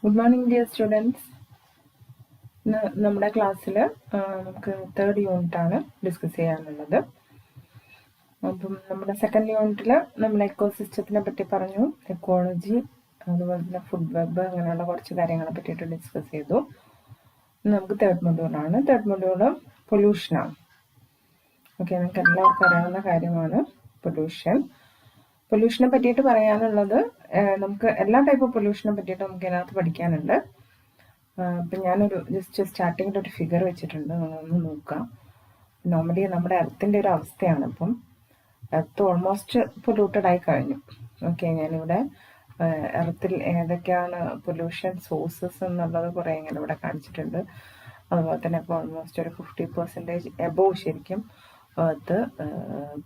Good morning dear students. ഇന്ന് നമ്മുടെ ക്ലാസ്സിൽ നമുക്ക് തേർഡ് യൂണിറ്റാണ് ഡിസ്കസ് ചെയ്യാനുള്ളത്. അപ്പം നമ്മുടെ സെക്കൻഡ് യൂണിറ്റിൽ നമ്മൾ എക്കോസിസ്റ്റത്തിനെ പറ്റി പറഞ്ഞു, എക്കോളജി, അതുപോലെ തന്നെ ഫുഡ് വെബ്, അങ്ങനെയുള്ള കുറച്ച് കാര്യങ്ങളെ പറ്റിയിട്ട് ഡിസ്കസ് ചെയ്തു. നമുക്ക് തേർഡ് മൊഡ്യൂളാണ്. തേർഡ് മൊഡ്യൂള് പൊല്യൂഷനാണ്. ഓക്കെ, നിങ്ങൾക്ക് എല്ലാവർക്കും അറിയാവുന്ന കാര്യമാണ് പൊല്യൂഷൻ. പൊല്യൂഷനെ പറ്റിയിട്ട് പറയാനുള്ളത്, നമുക്ക് എല്ലാ ടൈപ്പ് ഓഫ് പൊല്യൂഷനെ പറ്റിയിട്ട് നമുക്ക് ഇതിനകത്ത് പഠിക്കാനുണ്ട്. അപ്പം ഞാനൊരു ജസ്റ്റ് സ്റ്റാർട്ടിങ്ങിൽ ഒരു ഫിഗർ വെച്ചിട്ടുണ്ട്, നമ്മളൊന്ന് നോക്കാം. നോർമലി നമ്മുടെ എർത്തിൻ്റെ ഒരു അവസ്ഥയാണ്. ഇപ്പം എർത്ത് ഓൾമോസ്റ്റ് പൊല്യൂട്ടഡ് ആയി കഴിഞ്ഞു. ഓക്കെ, ഞാനിവിടെ എർത്തിൽ ഏതൊക്കെയാണ് പൊല്യൂഷൻ സോഴ്സസ് എന്നുള്ളത് കുറേ ഇങ്ങനെ ഇവിടെ കാണിച്ചിട്ടുണ്ട്. അതുപോലെ തന്നെ ഇപ്പോൾ ഓൾമോസ്റ്റ് ഒരു 50% എബോവ് ശരിക്കും എർത്ത്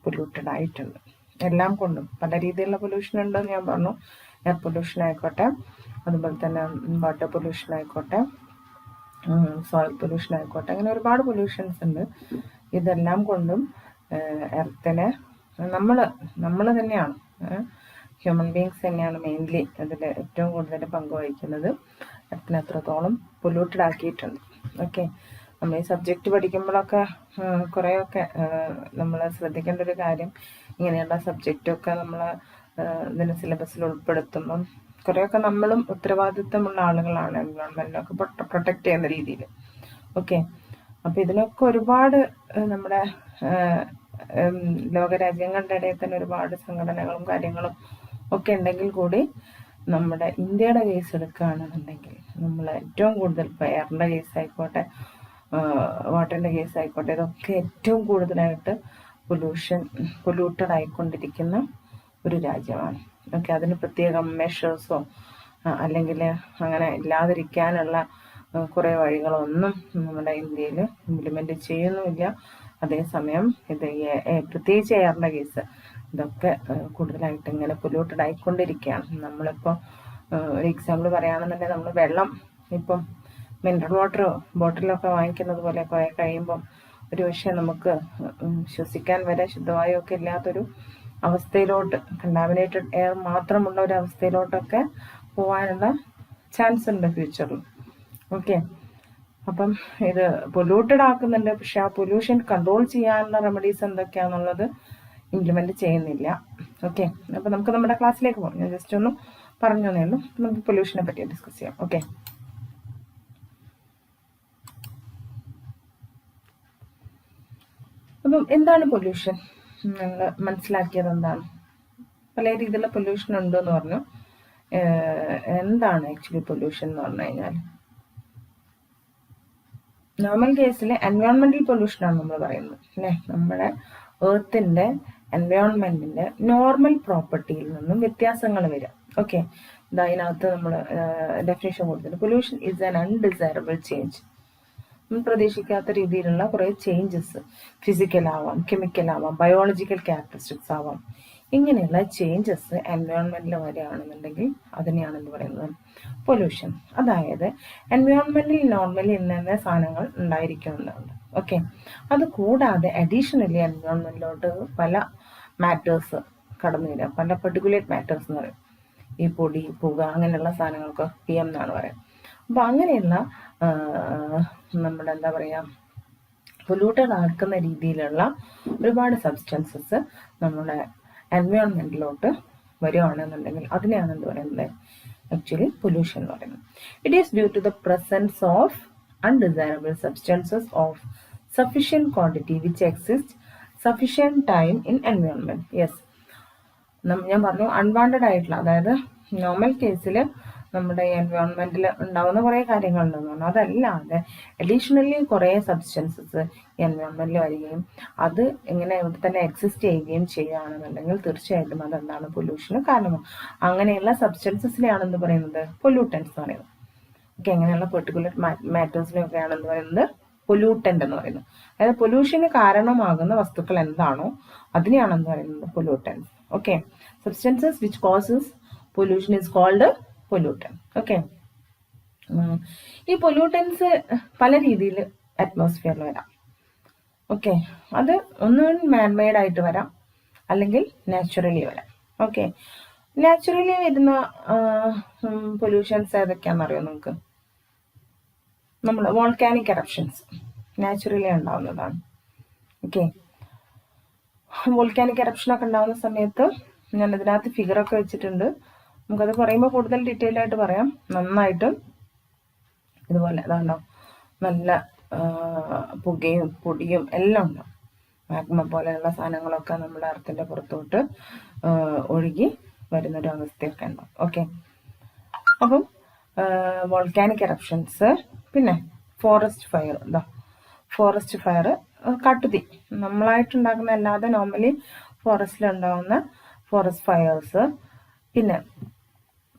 പൊല്യൂട്ടഡ് ആയിട്ടുണ്ട്. എല്ലാം കൊണ്ടും പല രീതിയിലുള്ള പൊല്യൂഷൻ ഉണ്ടെന്ന് ഞാൻ പറഞ്ഞു. എയർ പൊല്യൂഷൻ ആയിക്കോട്ടെ, അതുപോലെ തന്നെ വാട്ടർ പൊല്യൂഷൻ ആയിക്കോട്ടെ, സോയിൽ പൊല്യൂഷൻ ആയിക്കോട്ടെ, അങ്ങനെ ഒരുപാട് പൊല്യൂഷൻസ് ഉണ്ട്. ഇതെല്ലാം കൊണ്ടും എർത്തിനെ നമ്മൾ തന്നെയാണ്, ഹ്യൂമൻ ബീങ്സ് തന്നെയാണ് മെയിൻലി അതിൽ ഏറ്റവും കൂടുതൽ പങ്കുവഹിക്കുന്നത്. എർത്തിനെ എത്രത്തോളം പൊല്യൂട്ടഡ് ആക്കിയിട്ടുണ്ട്. ഓക്കെ, നമ്മൾ ഈ സബ്ജക്റ്റ് പഠിക്കുമ്പോഴൊക്കെ കുറേയൊക്കെ നമ്മൾ ശ്രദ്ധിക്കേണ്ട ഒരു കാര്യം, ഇങ്ങനെയുള്ള സബ്ജക്റ്റൊക്കെ നമ്മൾ ഇതിന് സിലബസിൽ ഉൾപ്പെടുത്തുമ്പം കുറേയൊക്കെ നമ്മളും ഉത്തരവാദിത്തമുള്ള ആളുകളാണ് എൻവയോൺമെൻറ്റിനൊക്കെ പ്രൊട്ടക്റ്റ് ചെയ്യുന്ന രീതിയിൽ. ഓക്കെ, അപ്പോൾ ഇതിനൊക്കെ ഒരുപാട് നമ്മുടെ ലോകരാജ്യങ്ങളുടെ ഇടയിൽ തന്നെ ഒരുപാട് സംഘടനകളും കാര്യങ്ങളും ഒക്കെ ഉണ്ടെങ്കിൽ കൂടി നമ്മുടെ ഇന്ത്യയുടെ കേസ് എടുക്കുകയാണെന്നുണ്ടെങ്കിൽ നമ്മൾ ഏറ്റവും കൂടുതൽ ഇപ്പോൾ എയറിൻ്റെ കേസ് ആയിക്കോട്ടെ, വാട്ടറിൻ്റെ കേസ് ആയിക്കോട്ടെ, ഇതൊക്കെ ഏറ്റവും കൂടുതലായിട്ട് പൊല്യൂട്ടഡ് ആയിക്കൊണ്ടിരിക്കുന്ന ഒരു രാജ്യമാണ്. ഓക്കെ, അതിന് പ്രത്യേകം മെഷേഴ്സോ അല്ലെങ്കിൽ അങ്ങനെ ഇല്ലാതിരിക്കാനുള്ള കുറേ വഴികളൊന്നും നമ്മുടെ ഇന്ത്യയിൽ ഇംപ്ലിമെൻ്റ് ചെയ്യുന്നുമില്ല. അതേസമയം ഇത് പ്രത്യേകിച്ച് എയറിൻ്റെ കേസ് ഇതൊക്കെ കൂടുതലായിട്ട് ഇങ്ങനെ പൊല്യൂട്ടഡ് ആയിക്കൊണ്ടിരിക്കുകയാണ്. നമ്മളിപ്പോൾ ഒരു എക്സാമ്പിൾ പറയുകയാണെന്നുണ്ടെങ്കിൽ, നമ്മൾ വെള്ളം ഇപ്പം മിനറൽ വാട്ടർ ബോട്ടിലൊക്കെ വാങ്ങിക്കുന്നത് പോലെ കുറേ കഴിയുമ്പം ഒരു പക്ഷേ നമുക്ക് ശ്വസിക്കാൻ വരെ ശുദ്ധവായുവൊക്കെ ഇല്ലാത്തൊരു അവസ്ഥയിലോട്ട്, കണ്ടാമിനേറ്റഡ് എയർ മാത്രമുള്ള ഒരു അവസ്ഥയിലോട്ടൊക്കെ പോകാനുള്ള ചാൻസ് ഉണ്ട് ഫ്യൂച്ചറിൽ. ഓക്കെ, അപ്പം ഇത് പൊല്യൂട്ടഡ് ആക്കുന്നുണ്ട്, പക്ഷെ ആ പൊല്യൂഷൻ കൺട്രോൾ ചെയ്യാനുള്ള റെമഡീസ് എന്തൊക്കെയാണെന്നുള്ളത് ഇംപ്ലിമെൻറ്റ് ചെയ്യുന്നില്ല. ഓക്കെ, അപ്പം നമുക്ക് നമ്മുടെ ക്ലാസ്സിലേക്ക് പോകാം. ഞാൻ ജസ്റ്റ് ഒന്ന് പറഞ്ഞു തന്നേ ഉള്ളൂ. നമുക്ക് പൊല്യൂഷനെ പറ്റി ഡിസ്കസ് ചെയ്യാം. ഓക്കെ, അപ്പം എന്താണ് പൊല്യൂഷൻ? നിങ്ങൾ മനസ്സിലാക്കിയത് എന്താണ്? പല രീതിയിലുള്ള പൊല്യൂഷൻ ഉണ്ടെന്ന് പറഞ്ഞു. എന്താണ് ആക്ച്വലി പൊല്യൂഷൻ എന്ന് പറഞ്ഞു കഴിഞ്ഞാൽ, നോർമൽ കേസിൽ എൻവയോൺമെന്റൽ പൊല്യൂഷനാണ് നമ്മൾ പറയുന്നത് അല്ലേ. നമ്മുടെ എർത്തിന്റെ എൻവയോൺമെന്റിന്റെ നോർമൽ പ്രോപ്പർട്ടിയിൽ നിന്നും വ്യത്യാസങ്ങൾ വരിക. ഓക്കെ, ഇതിനകത്ത് നമ്മൾ ഡെഫിനേഷൻ കൊടുത്തിട്ടുണ്ട്. Pollution is an undesirable change. പ്രതീക്ഷിക്കാത്ത രീതിയിലുള്ള കുറേ ചേഞ്ചസ്, ഫിസിക്കൽ ആവാം, കെമിക്കൽ ആവാം, ബയോളജിക്കൽ ക്യാരക്ടറിസ്റ്റിക്സ് ആവാം. ഇങ്ങനെയുള്ള ചേഞ്ചസ് എൻവയോൺമെന്റിൽ വരികയാണെന്നുണ്ടെങ്കിൽ അതിനെയാണ് എന്ന് പറയുന്നത് പൊല്യൂഷൻ. അതായത് എൻവയോൺമെന്റിൽ നോർമലി ഇന്ന സാധനങ്ങൾ ഉണ്ടായിരിക്കുന്നുണ്ട്. ഓക്കെ, അത് കൂടാതെ അഡീഷണലി എൻവയോൺമെന്റിലോട്ട് പല മാറ്റേഴ്സ് കടന്നു വരിക, പല പെർട്ടിക്കുലേറ്റ് മാറ്റേഴ്സ് എന്ന് പറയും. ഈ പൊടി, പുക, അങ്ങനെയുള്ള സാധനങ്ങൾക്ക് PM എന്നാണ് പറയുക. അപ്പം അങ്ങനെയുള്ള നമ്മുടെ എന്താ പറയുക, പൊല്യൂട്ടഡ് ആക്കുന്ന രീതിയിലുള്ള ഒരുപാട് സബ്സ്റ്റൻസസ് നമ്മുടെ എൻവയോൺമെന്റിലോട്ട് വരികയാണെന്നുണ്ടെങ്കിൽ അതിനെയാണ് എന്ത് പറയുന്നത്, ആക്ച്വലി പൊല്യൂഷൻ എന്ന് പറയുന്നത്. It is due to the presence of undesirable substances of sufficient quantity which exist sufficient time in environment. Yes, ഞാൻ പറഞ്ഞു അൺവാണ്ടഡ് ആയിട്ടുള്ള, അതായത് നോർമൽ കേസിൽ നമ്മുടെ എൻവയോൺമെന്റിൽ ഉണ്ടാകുന്ന കുറേ കാര്യങ്ങളുണ്ടെന്ന് പറഞ്ഞു. അതല്ലാതെ അഡീഷണലി കുറേ സബ്സ്റ്റൻസസ് എൻവയോൺമെന്റിൽ വരികയും അത് ഇങ്ങനെ ഇവിടെ തന്നെ എക്സിസ്റ്റ് ചെയ്യുകയും ചെയ്യുകയാണെന്നുണ്ടെങ്കിൽ തീർച്ചയായിട്ടും അതെന്താണ് പൊല്യൂഷന് കാരണമാണ്. അങ്ങനെയുള്ള സബ്സ്റ്റൻസസിനെയാണ് എന്ത് പറയുന്നത്, പൊല്യൂട്ടൻസ് എന്ന് പറയുന്നത്. ഓക്കെ, അങ്ങനെയുള്ള പെർട്ടിക്കുലർ മാറ്റേഴ്സിനെയൊക്കെയാണ് എന്ത് പറയുന്നത്, പൊല്യൂട്ടൻ്റ് എന്ന് പറയുന്നത്. അതായത് പൊല്യൂഷന് കാരണമാകുന്ന വസ്തുക്കൾ എന്താണോ അതിനെയാണ് എന്ത് പറയുന്നത്, pollutants. Okay, substances which causes pollution is called pollutant. Okay, ഈ പൊല്യൂട്ടൻസ് പല രീതിയിൽ അറ്റ്മോസ്ഫിയറിൽ വരാം. ഓക്കെ, അത് ഒന്ന് മാൻമെയ്ഡ് ആയിട്ട് വരാം, അല്ലെങ്കിൽ നാച്ചുറലി വരാം. ഓക്കെ, നാച്ചുറലി വരുന്ന പൊല്യൂഷൻസ് ഏതൊക്കെയാണെന്നറിയോ നിങ്ങൾക്ക്? നമ്മൾ വോൾക്കാനിക് എറപ്ഷൻസ് നാച്ചുറലി ഉണ്ടാവുന്നതാണ്. ഓക്കെ, വോൾക്കാനിക് എറപ്ഷൻ ഒക്കെ ഉണ്ടാകുന്ന സമയത്ത് ഞാൻ ഇതിനകത്ത് ഫിഗറൊക്കെ വെച്ചിട്ടുണ്ട്. നമുക്കത് പറയുമ്പോൾ കൂടുതൽ ഡീറ്റെയിൽ ആയിട്ട് പറയാം. നന്നായിട്ട് ഇതുപോലെ അതാണോ നല്ല പുകയും പൊടിയും എല്ലാം ഉണ്ടാവും. മാഗ്മ പോലെയുള്ള സാധനങ്ങളൊക്കെ നമ്മുടെ എർത്തിൻ്റെ പുറത്തോട്ട് ഒഴുകി വരുന്നൊരു അവസ്ഥയൊക്കെ ഉണ്ടാവും. ഓക്കെ, അപ്പം വോൾക്കാനിക് എറപ്ഷൻസ്, പിന്നെ ഫോറസ്റ്റ് ഫയർ. ഫോറസ്റ്റ് ഫയർ കാട്ടുതീ നമ്മളായിട്ടുണ്ടാക്കുന്ന അല്ലാതെ നോർമലി ഫോറസ്റ്റിലുണ്ടാകുന്ന ഫോറസ്റ്റ് ഫയേഴ്സ്. പിന്നെ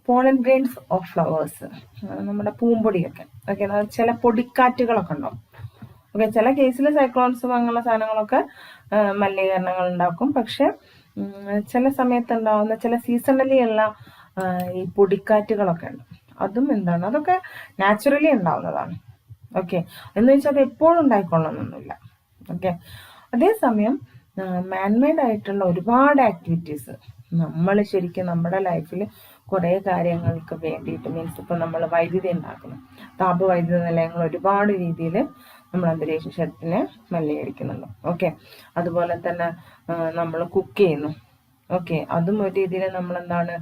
പോളൻ ഗ്രെയിൻസ് ഓഫ് ഫ്ലവേഴ്സ്, നമ്മുടെ പൂമ്പൊടിയൊക്കെ. ഓക്കെ, ചില പൊടിക്കാറ്റുകളൊക്കെ ഉണ്ടാവും. ഓക്കെ, ചില കേസിൽ സൈക്ലോൺസും അങ്ങനെയുള്ള സാധനങ്ങളൊക്കെ മലിനീകരണങ്ങൾ ഉണ്ടാക്കും. പക്ഷെ ചില സമയത്ത് ഉണ്ടാവുന്ന ചില സീസണലി ഉള്ള ഈ പൊടിക്കാറ്റുകളൊക്കെ ഉണ്ട്. അതും എന്താണ്, അതൊക്കെ നാച്ചുറലി ഉണ്ടാവുന്നതാണ്. ഓക്കെ, എന്ന് വെച്ചാൽ അത് എപ്പോഴും ഉണ്ടായിക്കൊള്ളണമെന്നൊന്നുമില്ല. ഓക്കെ, അതേസമയം മാൻമെയ്ഡ് ആയിട്ടുള്ള ഒരുപാട് ആക്ടിവിറ്റീസ് നമ്മൾ ശരിക്കും നമ്മുടെ ലൈഫിൽ കുറേ കാര്യങ്ങൾക്ക് വേണ്ടിയിട്ട്, മീൻസ് ഇപ്പം നമ്മൾ വൈദ്യുതി ഉണ്ടാക്കുന്നു, താപവൈദ്യുത നിലയങ്ങൾ ഒരുപാട് രീതിയിൽ നമ്മൾ അന്തരീക്ഷത്തിനെ മലിനീകരിക്കുന്നുണ്ട്. ഓക്കെ, അതുപോലെ തന്നെ നമ്മൾ കുക്ക് ചെയ്യുന്നു. ഓക്കെ, അതും ഒരു രീതിയിൽ നമ്മളെന്താണ്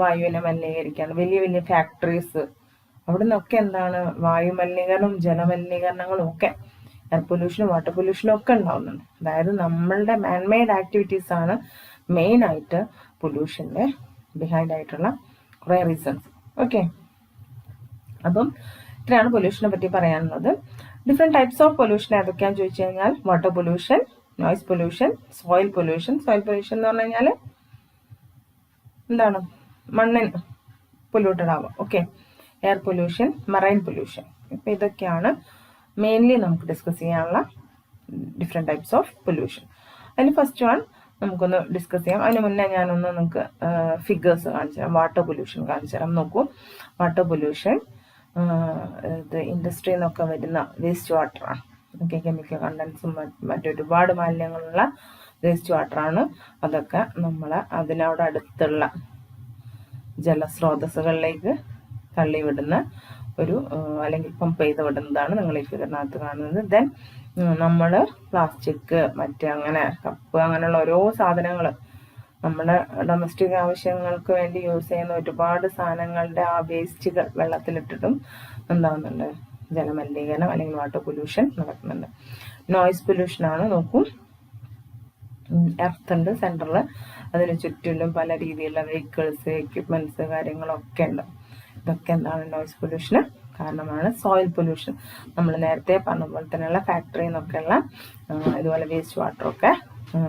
വായുവിനെ മലിനീകരിക്കുകയാണ്. വലിയ വലിയ ഫാക്ടറീസ്, അവിടെ നിന്നൊക്കെ എന്താണ് വായു മലിനീകരണവും ജലമലിനീകരണങ്ങളും ഒക്കെ, എയർ പൊല്യൂഷനും വാട്ടർ പൊല്യൂഷനും ഒക്കെ ഉണ്ടാവുന്നുണ്ട്. അതായത് നമ്മളുടെ മാൻമെയ്ഡ് ആക്ടിവിറ്റീസ് ആണ് മെയിനായിട്ട് പൊല്യൂഷൻ്റെ ബിഹൈൻഡ് ആയിട്ടുള്ള കുറേ റീസൺസ്. ഓക്കെ, അപ്പം ഇത്രയാണ് പൊല്യൂഷനെ പറ്റി പറയാനുള്ളത്. ഡിഫറെൻറ്റ് ടൈപ്സ് ഓഫ് പൊല്യൂഷൻ ഏതൊക്കെയാണെന്ന് ചോദിച്ചു കഴിഞ്ഞാൽ water pollution, noise pollution, soil pollution. Soil pollution എന്ന് പറഞ്ഞു കഴിഞ്ഞാൽ എന്താണ്, മണ്ണിന് പൊല്യൂട്ടഡ് ആവാം. Okay, air pollution, marine pollution. ഇപ്പം ഇതൊക്കെയാണ് മെയിൻലി നമുക്ക് ഡിസ്കസ് ചെയ്യാനുള്ള ഡിഫറെൻറ്റ് ടൈപ്സ് ഓഫ് പൊല്യൂഷൻ. അതിന് ഫസ്റ്റ് വൺ നമുക്കൊന്ന് ഡിസ്കസ് ചെയ്യാം. അതിന് മുന്നേ ഞാനൊന്ന് നിങ്ങൾക്ക് ഫിഗേഴ്സ് കാണിച്ചു തരാം. വാട്ടർ പൊല്യൂഷൻ കാണിച്ചു തരാം. നോക്കൂ, വാട്ടർ പൊല്യൂഷൻ ഇത് ഇൻഡസ്ട്രിയിൽ നിന്നൊക്കെ വരുന്ന വേസ്റ്റ് വാട്ടറാണ്. ഓക്കെ, കെമിക്കൽ കണ്ടൻസും മറ്റൊരുപാട് മാലിന്യങ്ങളുള്ള വേസ്റ്റ് വാട്ടറാണ്. അതൊക്കെ നമ്മൾ അതിനോടടുത്തുള്ള ജലസ്രോതസ്സുകളിലേക്ക് തള്ളിവിടുന്ന ഒരു അല്ലെങ്കിൽ പമ്പ് ചെയ്ത് വിടുന്നതാണ് നിങ്ങൾ ഈ ഫിഗറിനകത്ത് കാണുന്നത്. ദെൻ നമ്മൾ പ്ലാസ്റ്റിക്, അങ്ങനെ കപ്പ്, അങ്ങനെയുള്ള ഓരോ സാധനങ്ങൾ നമ്മുടെ ഡൊമസ്റ്റിക് ആവശ്യങ്ങൾക്ക് വേണ്ടി യൂസ് ചെയ്യുന്ന ഒരുപാട് സാധനങ്ങളുടെ ആ വേസ്റ്റുകൾ വെള്ളത്തിലിട്ടിട്ടും എന്താവുന്നുണ്ട്, ജലമലിനീകരണം അല്ലെങ്കിൽ വാട്ടർ പൊല്യൂഷൻ നടക്കുന്നുണ്ട്. നോയ്സ് പൊല്യൂഷനാണ്. നോക്കൂ, എർത്ത് ഉണ്ട് സെൻറ്ററിൽ, അതിന് ചുറ്റിലും പല രീതിയിലുള്ള വെഹിക്കിൾസ്, എക്യുപ്മെൻറ്റ്സ്, കാര്യങ്ങളൊക്കെ ഉണ്ട്. ഇതൊക്കെ എന്താണ്, നോയ്സ് പൊല്യൂഷന് കാരണമാണ്. സോയിൽ പൊല്യൂഷൻ നമ്മൾ നേരത്തെ പറഞ്ഞ പോലെ തന്നെയുള്ള ഫാക്ടറിയിൽ നിന്നൊക്കെയുള്ള ഇതുപോലെ വേസ്റ്റ് വാട്ടറൊക്കെ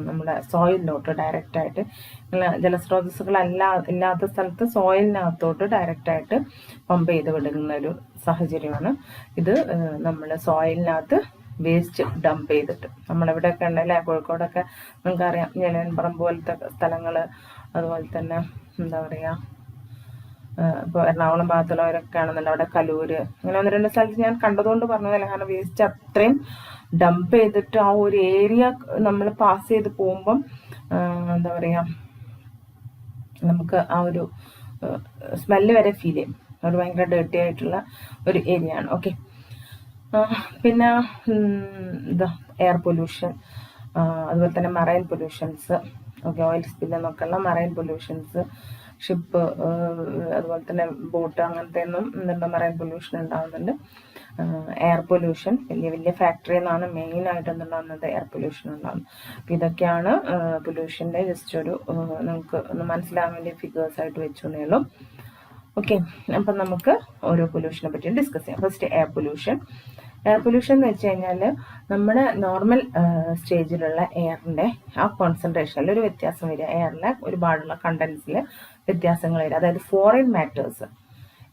നമ്മുടെ സോയിലിലോട്ട് ഡയറക്റ്റായിട്ട്, ഇല്ലാത്ത സ്ഥലത്ത് സോയിലിനകത്തോട്ട് ഡയറക്റ്റായിട്ട് പമ്പ് ചെയ്ത് വിടുന്ന ഒരു സാഹചര്യമാണ് ഇത്. നമ്മൾ സോയിലിനകത്ത് വേസ്റ്റ് ഡംപ് ചെയ്തിട്ട്, നമ്മളെവിടെയൊക്കെ ഉണ്ടല്ലേ, കോഴിക്കോടൊക്കെ നിങ്ങൾക്കറിയാം, ജലയൻപുറം പോലത്തെ സ്ഥലങ്ങൾ, അതുപോലെ തന്നെ എന്താ പറയുക, ഇപ്പോൾ എറണാകുളം ഭാഗത്തുള്ളവരൊക്കെ ആണെന്നുണ്ട്, അവിടെ കലൂര്, അങ്ങനെ 1-2 സ്ഥലത്ത് ഞാൻ കണ്ടതുകൊണ്ട് പറഞ്ഞതല്ല. കാരണം വേസ്റ്റ് അത്രയും ഡംപ് ചെയ്തിട്ട് ആ ഒരു ഏരിയ നമ്മൾ പാസ് ചെയ്ത് പോകുമ്പം എന്താ പറയുക, നമുക്ക് ആ ഒരു സ്മെല്ല് വരെ ഫീൽ ചെയ്യും. ഒരു ഭയങ്കര ഡേർട്ടി ആയിട്ടുള്ള ഒരു ഏരിയ ആണ്. ഓക്കെ, പിന്നെ ഇതാ എയർ പൊല്യൂഷൻ, അതുപോലെ തന്നെ marine pollutions. Okay, oil spill എന്നൊക്കെയുള്ള മറൈൻ പൊല്യൂഷൻസ്, ഷിപ്പ്, അതുപോലെ തന്നെ ബോട്ട്, അങ്ങനത്തെ ഒന്നും എന്തുണ്ട് മറൈൻ പൊല്യൂഷൻ ഉണ്ടാകുന്നുണ്ട്. എയർ പൊല്യൂഷൻ, വലിയ വലിയ ഫാക്ടറിയിൽ നിന്നാണ് മെയിനായിട്ട് എന്തുണ്ടാകുന്നത്, എയർ പൊല്യൂഷൻ ഉണ്ടാകുന്നത്. അപ്പം ഇതൊക്കെയാണ് പൊല്യൂഷൻ്റെ ജസ്റ്റ് ഒരു നമുക്ക് ഒന്ന് മനസ്സിലാകാൻ വേണ്ടി ഫിഗേഴ്സായിട്ട് വെച്ചോന്നേ ഉള്ളൂ. ഓക്കെ, അപ്പം നമുക്ക് ഓരോ പൊല്യൂഷനെ പറ്റി ഡിസ്കസ് ചെയ്യാം. First air pollution. Air pollution എന്ന് വെച്ച് കഴിഞ്ഞാൽ നമ്മുടെ നോർമൽ സ്റ്റേജിലുള്ള എയറിൻ്റെ ആ കോൺസെൻട്രേഷനിൽ ഒരു വ്യത്യാസം വരിക, എയറിലെ ഒരുപാടുള്ള കണ്ടൻസിൽ വ്യത്യാസങ്ങൾ വരിക. അതായത് ഫോറിൻ മാറ്റേഴ്സ്,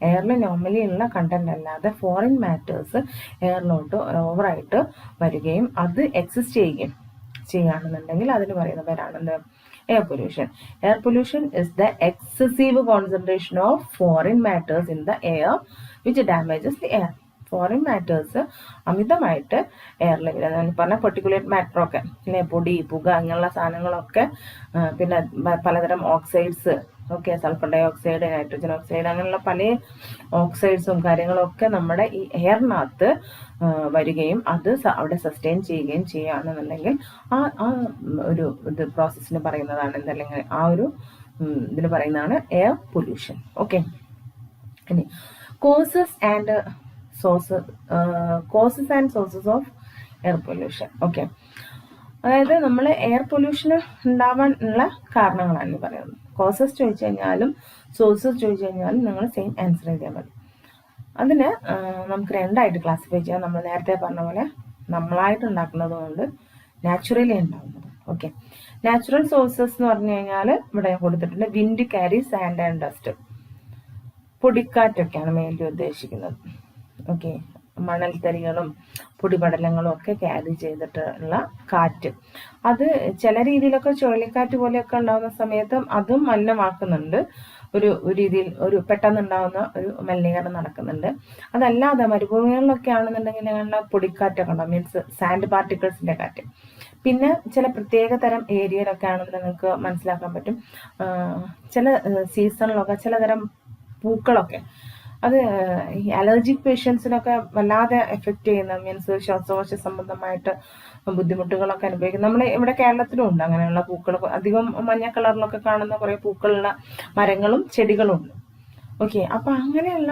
എയറിൽ നോർമലി ഉള്ള കണ്ടന്റ് അല്ലാതെ ഫോറിൻ മാറ്റേഴ്സ് എയറിലോട്ട് ഓവറായിട്ട് വരികയും അത് എക്സിസ്റ്റ് ചെയ്യുകയാണെന്നുണ്ടെങ്കിൽ അതിന് പറയുന്ന പേരാണ് air pollution. Air pollution is the excessive concentration of foreign matters in the air which damages the air. Foreign matters അമിതമായിട്ട് എയറിൽ പറഞ്ഞ പെർട്ടിക്കുലേറ്റ് മാറ്ററൊക്കെ അല്ലെ, പൊടി, പുക, അങ്ങനെയുള്ള സാധനങ്ങളൊക്കെ, പിന്നെ പലതരം oxides, okay, sulphur dioxide, nitrogen oxide, അങ്ങനെയുള്ള പല ഓക്സൈഡ്സും കാര്യങ്ങളൊക്കെ നമ്മുടെ ഈ എയറിനകത്ത് വരികയും അത് അവിടെ സസ്റ്റെയിൻ ചെയ്യുകയും ചെയ്യുകയാണെന്നുണ്ടെങ്കിൽ ആ ആ ഒരു ഇത് പ്രോസസ്സിന് പറയുന്നതാണ് എന്തല്ലെങ്കിൽ ആ ഒരു ഇതിന് പറയുന്നതാണ് എയർ പൊല്യൂഷൻ. ഓക്കെ, ഇനി causes and sources of air pollution. Okay, അതായത് നമ്മൾ എയർ പൊല്യൂഷൻ ഉണ്ടാവാനുള്ള കാരണങ്ങളാണ് പറയുന്നത്. കോസസ് ചോദിച്ചു കഴിഞ്ഞാലും സോഴ്സസ് ചോദിച്ചു കഴിഞ്ഞാലും നിങ്ങൾ സെയിം ആൻസർ ചെയ്താൽ മതി. അതിന് നമുക്ക് രണ്ടായിട്ട് ക്ലാസിഫൈ ചെയ്യാം. നമ്മൾ നേരത്തെ പറഞ്ഞ പോലെ നമ്മളായിട്ട് ഉണ്ടാക്കുന്നത് കൊണ്ട് നാച്ചുറലി ഉണ്ടാകുന്നത്. ഓക്കെ, നാച്ചുറൽ സോഴ്സസ് എന്ന് പറഞ്ഞു കഴിഞ്ഞാൽ ഇവിടെ കൊടുത്തിട്ടുണ്ട് wind carry sand and dust, പൊടിക്കാറ്റൊക്കെയാണ് മെയിൻലി ഉദ്ദേശിക്കുന്നത്. ഓക്കെ, മണൽത്തരികളും പൊടിപടലങ്ങളും ഒക്കെ ക്യാരി ചെയ്തിട്ടുള്ള കാറ്റ്, അത് ചില രീതിയിലൊക്കെ ചുഴലിക്കാറ്റ് പോലെയൊക്കെ ഉണ്ടാകുന്ന സമയത്ത് അതും മലിനമാക്കുന്നുണ്ട്. ഒരു രീതിയിൽ ഒരു പെട്ടെന്നുണ്ടാകുന്ന ഒരു മലിനീകരണം നടക്കുന്നുണ്ട്. അതല്ലാതെ മരുഭൂമികളിലൊക്കെ ആണെന്നുണ്ടെങ്കിൽ ഞങ്ങളുടെ പൊടിക്കാറ്റൊക്കെ ഉണ്ടാവും, മീൻസ് സാൻഡ് പാർട്ടിക്കിൾസിന്റെ കാറ്റ്. പിന്നെ ചില പ്രത്യേക തരം ഏരിയയിലൊക്കെ ആണെന്ന് നിങ്ങൾക്ക് മനസ്സിലാക്കാൻ പറ്റും. ചില സീസണിലൊക്കെ ചിലതരം പൂക്കളൊക്കെ അത് ഈ അലർജിക് പേഷ്യൻസിനൊക്കെ വല്ലാതെ എഫക്റ്റ് ചെയ്യുന്ന, മീൻസ് ശ്വാസകോശ സംബന്ധമായിട്ട് ബുദ്ധിമുട്ടുകളൊക്കെ അനുഭവിക്കും. നമ്മൾ ഇവിടെ കേരളത്തിലും ഉണ്ട് അങ്ങനെയുള്ള പൂക്കൾ. അധികം മഞ്ഞ കളറിലൊക്കെ കാണുന്ന കുറെ പൂക്കളുള്ള മരങ്ങളും ചെടികളും ഉണ്ട്. ഓക്കെ, അപ്പൊ അങ്ങനെയുള്ള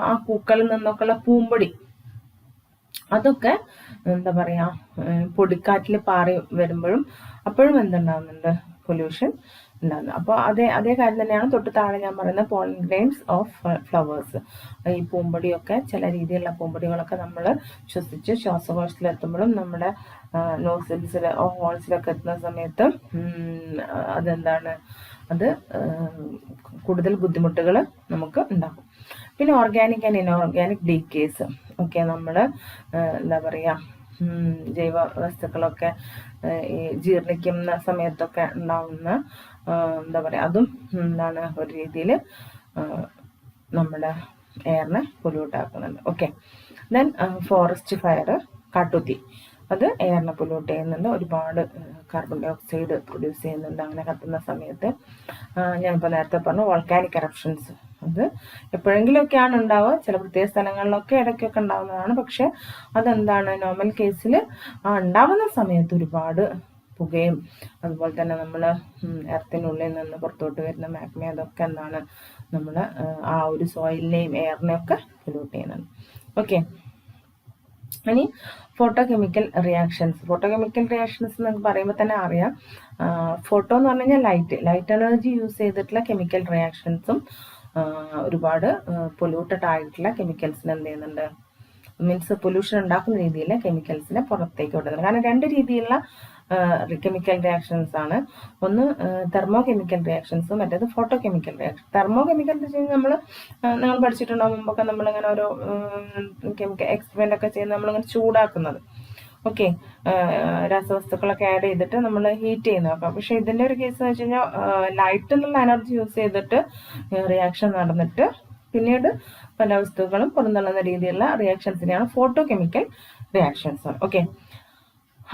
ആ പൂക്കളിൽ നിന്നൊക്കെയുള്ള പൂമ്പൊടി അതൊക്കെ എന്താ പറയാ പൊടിക്കാറ്റിൽ പാറി വരുമ്പോഴും അപ്പോഴും എന്തുണ്ടാവുന്നുണ്ട്, പൊല്യൂഷൻ ഉണ്ടാകുന്നത്. അപ്പോൾ അതേ കാര്യം തന്നെയാണ് തൊട്ട് താഴെ ഞാൻ പറയുന്നത് പോളൻ ഗ്രെയിൻസ് ഓഫ് ഫ്ലവേഴ്സ്. ഈ പൂമ്പൊടിയൊക്കെ ചില രീതിയിലുള്ള പൂമ്പൊടികളൊക്കെ നമ്മൾ ശ്വസിച്ച് ശ്വാസകോശത്തിലെത്തുമ്പോഴും നമ്മുടെ നോസിൽസിൽ ഹോൾസിലൊക്കെ എത്തുന്ന സമയത്ത് അതെന്താണ്, അത് കൂടുതൽ ബുദ്ധിമുട്ടുകൾ നമുക്ക് ഉണ്ടാക്കും. പിന്നെ organic and inorganic decays. Okay, നമ്മൾ എന്താ പറയുക ജൈവ വസ്തുക്കളൊക്കെ ഈ ജീർണിക്കുന്ന സമയത്തൊക്കെ ഉണ്ടാവുന്ന എന്താ പറയുക അതും എന്താണ് ഒരു രീതിയിൽ നമ്മുടെ എയറിനെ പൊല്യൂട്ട് ആക്കുന്നുണ്ട്. ഓക്കെ, ദെൻ ഫോറസ്റ്റ് ഫയർ, കാട്ടുതീ, അത് എയറിനെ പൊല്യൂട്ട് ചെയ്യുന്നുണ്ട്. ഒരുപാട് കാർബൺ ഡൈ ഓക്സൈഡ് പ്രൊഡ്യൂസ് ചെയ്യുന്നുണ്ട്. അങ്ങനെ കത്തുന്ന സമയത്ത് ഞാനിപ്പോൾ നേരത്തെ പറഞ്ഞു വോൾക്കാനിക് എറപ്ഷൻസ്, അത് എപ്പോഴെങ്കിലുമൊക്കെയാണ് ഉണ്ടാവുക, ചില പ്രത്യേക സ്ഥലങ്ങളിലൊക്കെ ഇടയ്ക്കൊക്കെ ഉണ്ടാവുന്നതാണ്. പക്ഷെ അതെന്താണ് നോർമൽ കേസിൽ ഉണ്ടാവുന്ന സമയത്ത് ഒരുപാട് പുകയും അതുപോലെ തന്നെ നമ്മൾ എർത്തിനുള്ളിൽ നിന്ന് പുറത്തോട്ട് വരുന്ന മാഗ്മ അതൊക്കെ എന്താണ് നമ്മൾ ആ ഒരു സോയിലിനെയും എയറിനെയും ഒക്കെ പൊല്യൂട്ട് ചെയ്യുന്നുണ്ട്. ഓക്കെ, ഇനി ഫോട്ടോ കെമിക്കൽ റിയാക്ഷൻസ്. എന്ന് പറയുമ്പോൾ തന്നെ അറിയാം, ഫോട്ടോ എന്ന് പറഞ്ഞു കഴിഞ്ഞാൽ ലൈറ്റ് എനർജി യൂസ് ചെയ്തിട്ടുള്ള കെമിക്കൽ റിയാക്ഷൻസും ഒരുപാട് പൊല്യൂട്ടഡ് ആയിട്ടുള്ള കെമിക്കൽസിന് എന്ത് ചെയ്യുന്നുണ്ട്, മീൻസ് പൊല്യൂഷൻ ഉണ്ടാക്കുന്ന രീതിയിലെ കെമിക്കൽസിനെ പുറത്തേക്ക് വിടുന്നുണ്ട്. കാരണം രണ്ട് രീതിയിലുള്ള കെമിക്കൽ റിയാക്ഷൻസ് ആണ്. ഒന്ന് തെർമോ കെമിക്കൽ റിയാക്ഷൻസും മറ്റേത് photo chemical reaction. Thermo chemical എന്ന് വെച്ച് കഴിഞ്ഞാൽ നിങ്ങൾ പഠിച്ചിട്ടുണ്ടാവും മുമ്പൊക്കെ നമ്മളിങ്ങനെ ഓരോ കെമിക്കൽ എക്സ്പെരിമെന്റ് ഒക്കെ ചെയ്യുന്ന നമ്മളിങ്ങനെ ചൂടാക്കുന്നത്. ഓക്കെ, രാസവസ്തുക്കളൊക്കെ ആഡ് ചെയ്തിട്ട് നമ്മൾ ഹീറ്റ് ചെയ്യുന്ന നോക്കാം. പക്ഷെ ഇതിന്റെ ഒരു കേസ് എന്ന് വെച്ച് കഴിഞ്ഞാൽ ലൈറ്റ് എന്നുള്ള എനർജി യൂസ് ചെയ്തിട്ട് റിയാക്ഷൻ നടന്നിട്ട് പിന്നീട് പല വസ്തുക്കളും പുറന്തള്ളുന്ന രീതിയിലുള്ള റിയാക്ഷൻസിനെയാണ് ഫോട്ടോ കെമിക്കൽ റിയാക്ഷൻസ്. ഓക്കെ,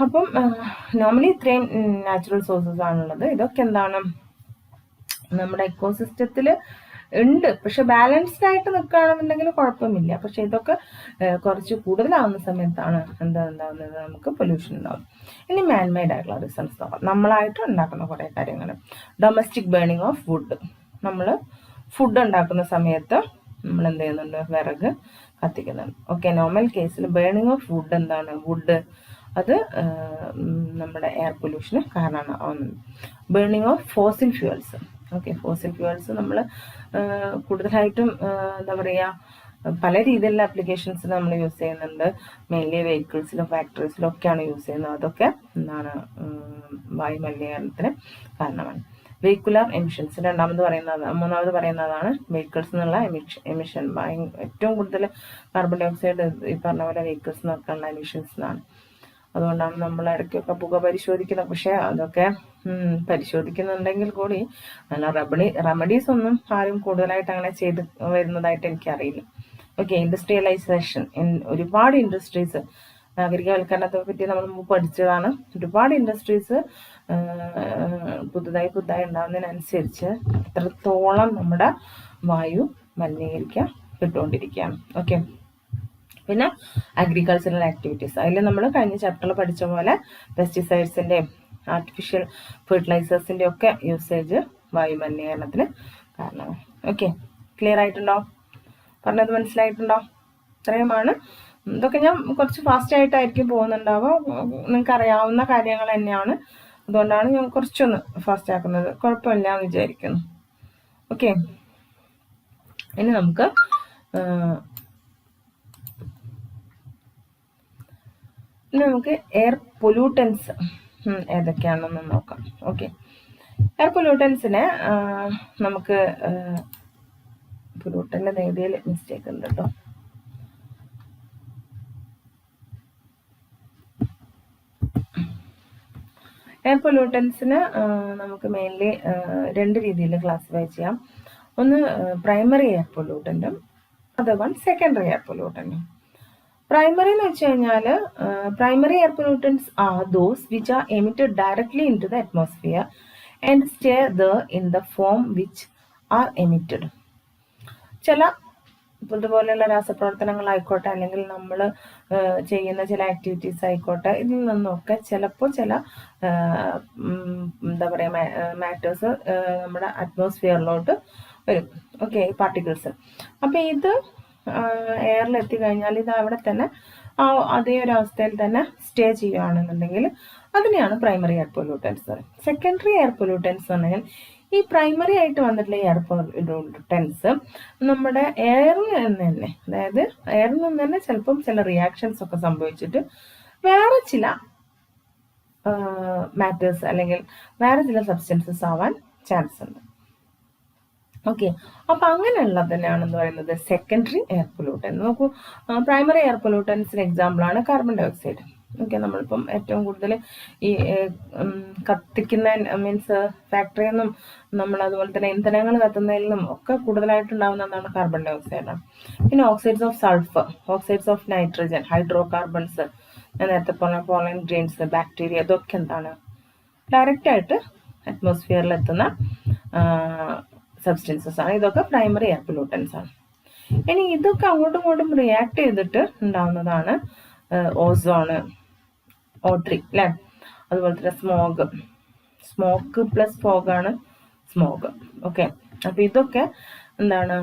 അപ്പം നോർമലി ഇത്രയും നാച്ചുറൽ സോഴ്സസ് ആണുള്ളത്. ഇതൊക്കെ എന്താണ് നമ്മുടെ എക്കോസിസ്റ്റത്തിൽ ഉണ്ട്, പക്ഷെ ബാലൻസ്ഡ് ആയിട്ട് നിൽക്കുകയാണെന്നുണ്ടെങ്കിൽ കുഴപ്പമില്ല. പക്ഷെ ഇതൊക്കെ കുറച്ച് കൂടുതലാവുന്ന സമയത്താണ് എന്താവുന്നത്, നമുക്ക് പൊല്യൂഷൻ ഉണ്ടാവും. ഇനി മാൻമെയ്ഡ് ആയിട്ടുള്ള റീസൺസ് നോക്കാം. നമ്മളായിട്ട് ഉണ്ടാക്കുന്ന കുറേ കാര്യങ്ങൾ. Domestic burning of wood. നമ്മൾ ഫുഡ് ഉണ്ടാക്കുന്ന സമയത്ത് നമ്മൾ എന്ത് ചെയ്യുന്നുണ്ട്, വിറക് കത്തിക്കുന്നുണ്ട്. ഓക്കെ, നോർമൽ കേസിൽ ബേണിംഗ് ഓഫ് വുഡ് എന്താണ്, വുഡ് അത് നമ്മുടെ എയർ പൊല്യൂഷന് കാരണമാണ്. Burning of fossil fuels. Okay, fossil fuels നമ്മൾ കൂടുതലായിട്ടും എന്താ പറയുക പല രീതിയിലുള്ള ആപ്ലിക്കേഷൻസ് നമ്മൾ യൂസ് ചെയ്യുന്നുണ്ട്. മെയിൻലി വെഹിക്കിൾസിലും ഫാക്ടറീസിലും ഒക്കെയാണ് യൂസ് ചെയ്യുന്നത്. അതൊക്കെ എന്താണ് വായുമലിനീകരണത്തിന് കാരണമാണ്. വെഹിക്കുലർ എമിഷൻസ് മൂന്നാമത് പറയുന്നതാണ് വെഹിക്കിൾസ് എന്നുള്ള എമിഷൻ. ഏറ്റവും കൂടുതൽ കാർബൺ ഡൈ ഓക്സൈഡ് ഈ പറഞ്ഞ പോലെ വെഹിക്കിൾസ് നിന്നൊക്കെയുള്ള എമിഷൻസ് എന്നാണ്. അതുകൊണ്ടാണ് നമ്മൾ ഇടയ്ക്കൊക്കെ പുക പരിശോധിക്കുന്നത്. പക്ഷെ അതൊക്കെ പരിശോധിക്കുന്നുണ്ടെങ്കിൽ കൂടി നല്ല റെമഡീസ് ഒന്നും ആരും കൂടുതലായിട്ട് അങ്ങനെ ചെയ്ത് വരുന്നതായിട്ട് എനിക്കറിയില്ല. Okay, industrialisation. ഒരുപാട് ഇൻഡസ്ട്രീസ് നാഗരികവൽക്കരണത്തെ പറ്റി നമ്മൾ മുമ്പ് പഠിച്ചതാണ്. ഒരുപാട് ഇൻഡസ്ട്രീസ് പുതുതായി ഉണ്ടാകുന്നതിനനുസരിച്ച് എത്രത്തോളം നമ്മുടെ വായു മലിനീകരിക്കപ്പെട്ടുകൊണ്ടിരിക്കുകയാണ്. ഓക്കെ, പിന്നെ അഗ്രികൾച്ചറൽ ആക്ടിവിറ്റീസ്, അതിൽ നമ്മൾ കഴിഞ്ഞ ചാപ്റ്ററിൽ പഠിച്ച പോലെ പെസ്റ്റിസൈഡ്സിൻ്റെയും ആർട്ടിഫിഷ്യൽ ഫെർട്ടിലൈസേഴ്സിൻ്റെ ഒക്കെ യൂസേജ് വായു മലിനീകരണത്തിന് കാരണമാണ്. ഓക്കെ, ക്ലിയർ ആയിട്ടുണ്ടോ? പറഞ്ഞത് മനസ്സിലായിട്ടുണ്ടോ? ഇത്രയുമാണ്. ഇതൊക്കെ ഞാൻ കുറച്ച് ഫാസ്റ്റ് ആയിട്ടായിരിക്കും പോകുന്നുണ്ടാവുക. നിങ്ങൾക്ക് അറിയാവുന്ന കാര്യങ്ങൾ തന്നെയാണ്, അതുകൊണ്ടാണ് ഞാൻ കുറച്ചൊന്ന് ഫാസ്റ്റ് ആക്കുന്നത്. കുഴപ്പമില്ല എന്ന് വിചാരിക്കുന്നു. ഓക്കെ, ഇനി നമുക്ക് എയർ പൊല്യൂട്ടൻസ് ഏതൊക്കെയാണെന്ന് നോക്കാം. ഓക്കെ, എയർ പൊല്യൂട്ടൻസിനെ നമുക്ക് പൊല്യൂട്ടൻ്റെ നേടിയതിൽ മിസ്റ്റേക്ക് ഉണ്ട് കേട്ടോ. എയർ പൊല്യൂട്ടൻസിന് നമുക്ക് മെയിൻലി രണ്ട് രീതിയിൽ ക്ലാസിഫൈ ചെയ്യാം. ഒന്ന് പ്രൈമറി എയർ പൊല്യൂട്ടൻറ്റും അതർ വൺ സെക്കൻഡറി എയർ പൊല്യൂട്ടൻറ്റും. പ്രൈമറി എന്ന് വെച്ച് കഴിഞ്ഞാൽ primary air pollutants are those which are emitted directly into the atmosphere and stay there in the form which are emitted. ചില ഇതുപോലെയുള്ള രാസപ്രവർത്തനങ്ങളായിക്കോട്ടെ, അല്ലെങ്കിൽ നമ്മൾ ചെയ്യുന്ന ചില ആക്ടിവിറ്റീസ് ആയിക്കോട്ടെ, ഇതിൽ നിന്നൊക്കെ ചിലപ്പോൾ ചില എന്താ പറയുക മാറ്റേഴ്സ് നമ്മുടെ അറ്റ്മോസ്ഫിയറിലോട്ട് വരും. Okay, particles. അപ്പം ഇത് എയറിൽ എത്തിക്കഴിഞ്ഞാൽ ഇത് അവിടെ തന്നെ അതേ ഒരു അവസ്ഥയിൽ തന്നെ സ്റ്റേ ചെയ്യുകയാണെന്നുണ്ടെങ്കിൽ അതിനെയാണ് primary air pollutants. Secondary air pollutants എന്ന് പറഞ്ഞാൽ ഈ പ്രൈമറി ആയിട്ട് വന്നിട്ടുള്ള എയർ പൊല്യൂട്ടൻസ് നമ്മുടെ എയറിൽ നിന്ന് തന്നെ, അതായത് എയറിൽ നിന്ന് തന്നെ ചിലപ്പം ചില റിയാക്ഷൻസ് ഒക്കെ സംഭവിച്ചിട്ട് വേറെ ചില മാറ്റേഴ്സ് അല്ലെങ്കിൽ വേറെ ചില സബ്സ്റ്റൻസസ് ആവാൻ ചാൻസ് ഉണ്ട്. ഓക്കെ, അപ്പൊ അങ്ങനെയുള്ളതിനാണെന്ന് പറയുന്നത് സെക്കൻഡറി എയർ പൊല്യൂട്ടൻ. നോക്കൂ, പ്രൈമറി എയർ പൊല്യൂട്ടൻസിന് എക്സാമ്പിൾ ആണ് കാർബൺ ഡൈ ഓക്സൈഡ്. ഓക്കെ, നമ്മളിപ്പം ഏറ്റവും കൂടുതൽ ഈ കത്തിക്കുന്ന മീൻസ് ഫാക്ടറിയിൽ നിന്നും നമ്മൾ അതുപോലെ തന്നെ ഇന്ധനങ്ങൾ കത്തുന്നതിൽ നിന്നും ഒക്കെ കൂടുതലായിട്ടുണ്ടാവുന്ന എന്താണ് കാർബൺ ഡൈ ഓക്സൈഡ്. പിന്നെ oxides of sulphur, oxides of nitrogen, hydro carbons, ഞാൻ നേരത്തെ പറഞ്ഞ പോളൻ ഗ്രെയിൻസ്, ബാക്ടീരിയ, ഇതൊക്കെ എന്താണ് ഡയറക്റ്റ് ആയിട്ട് അറ്റ്മോസ്ഫിയറിൽ എത്തുന്ന സബ്സ്റ്റൻസസ് ആണ്. ഇതൊക്കെ പ്രൈമറി എയർ പൊല്യൂട്ടൻസ് ആണ്. ഇനി ഇതൊക്കെ അങ്ങോട്ടും ഇങ്ങോട്ടും റിയാക്ട് ചെയ്തിട്ട് ഉണ്ടാവുന്നതാണ് ഓസോണ്, O3 അല്ലെ, അതുപോലെ തന്നെ സ്മോക്ക് പ്ലസ് ഫോഗാണ് സ്മോഗ്. ഓക്കെ, അപ്പൊ ഇതൊക്കെ എന്താണ്